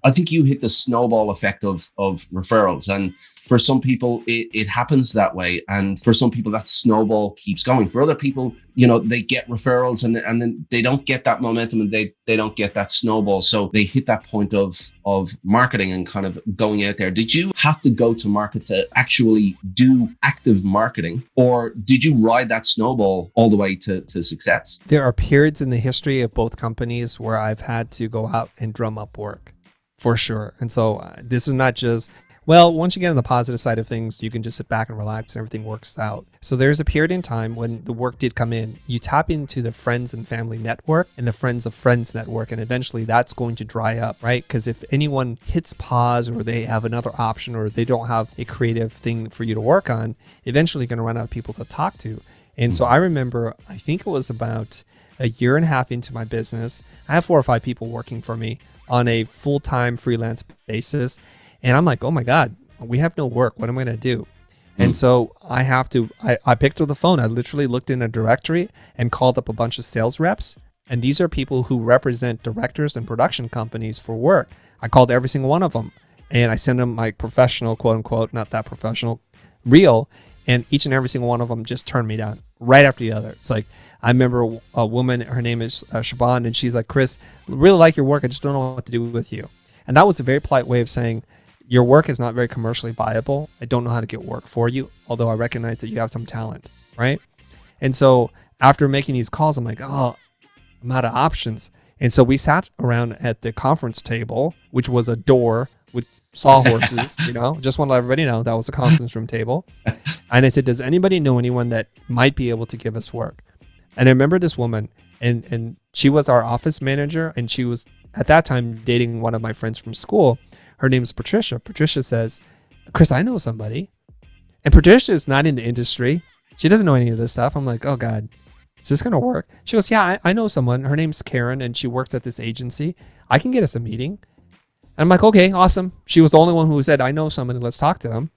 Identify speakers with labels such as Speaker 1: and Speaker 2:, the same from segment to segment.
Speaker 1: I think you hit the snowball effect of referrals. And for some people, it happens that way. And for some people, that snowball keeps going. For other people, they get referrals and then they don't get that momentum and they don't get that snowball. So they hit that point of marketing and kind of going out there. Did you have to go to market to actually do active marketing, or did you ride that snowball all the way to success?
Speaker 2: There are periods in the history of both companies where I've had to go out and drum up work, for sure. And so this is not just, well, once you get on the positive side of things, you can just sit back and relax and everything works out. So there's a period in time when the work did come in. You tap into the friends and family network and the friends of friends network, and eventually that's going to dry up, right? Because if anyone hits pause or they have another option or they don't have a creative thing for you to work on, eventually you're going to run out of people to talk to. And so I remember, I think it was about a year and a half into my business, I have 4 or 5 people working for me on a full-time freelance basis. And I'm like, oh my God, we have no work. What am I going to do? And so I picked up the phone. I literally looked in a directory and called up a bunch of sales reps. And these are people who represent directors and production companies for work. I called every single one of them and I sent them my professional, quote unquote, not that professional, reel. And each and every single one of them just turned me down right after the other. It's like, I remember a woman, her name is Shaban, and she's like, Chris, really like your work. I just don't know what to do with you. And that was a very polite way of saying, your work is not very commercially viable. I don't know how to get work for you, although I recognize that you have some talent, right? And so after making these calls, I'm like, oh, I'm out of options. And so we sat around at the conference table, which was a door with sawhorses, just want to let everybody know that was a conference room table. And I said, does anybody know anyone that might be able to give us work? And I remember this woman, and she was our office manager, and she was at that time dating one of my friends from school. Her name is Patricia. Patricia says, Chris, I know somebody. And Patricia is not in the industry. She doesn't know any of this stuff. I'm like, oh God, is this going to work? She goes, yeah, I know someone. Her name's Karen, and she works at this agency. I can get us a meeting. And I'm like, okay, awesome. She was the only one who said, I know somebody. Let's talk to them.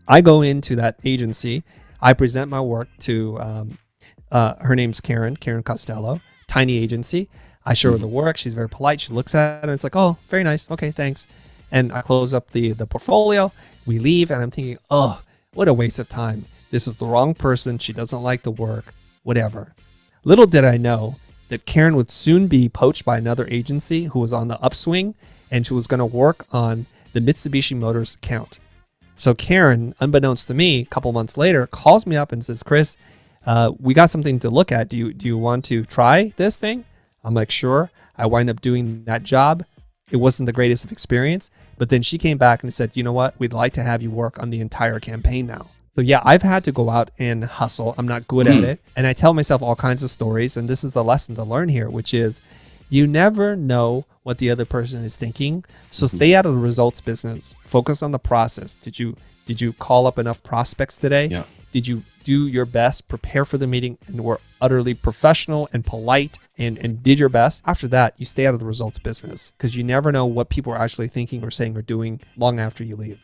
Speaker 2: I go into that agency. I present my work to her name's Karen Costello, tiny agency. I show her the work. She's very polite. She looks at it and it's like, oh, very nice. Okay, thanks. And I close up the portfolio. We leave and I'm thinking, oh, what a waste of time. This is the wrong person. She doesn't like the work, whatever. Little did I know that Karen would soon be poached by another agency who was on the upswing, and she was going to work on the Mitsubishi Motors account. So Karen, unbeknownst to me, a couple months later, calls me up and says, Chris, we got something to look at. Do you want to try this thing? I'm like, sure. I wind up doing that job. It wasn't the greatest of experience, but then she came back and said, you know what? We'd like to have you work on the entire campaign now. So yeah, I've had to go out and hustle. I'm not good at it. And I tell myself all kinds of stories. And this is the lesson to learn here, which is you never know what the other person is thinking. So stay out of the results business. Focus on the process. Did you call up enough prospects today?
Speaker 1: Yeah.
Speaker 2: Did you do your best, prepare for the meeting, and were utterly professional and polite and did your best? After that, you stay out of the results business because you never know what people are actually thinking or saying or doing long after you leave.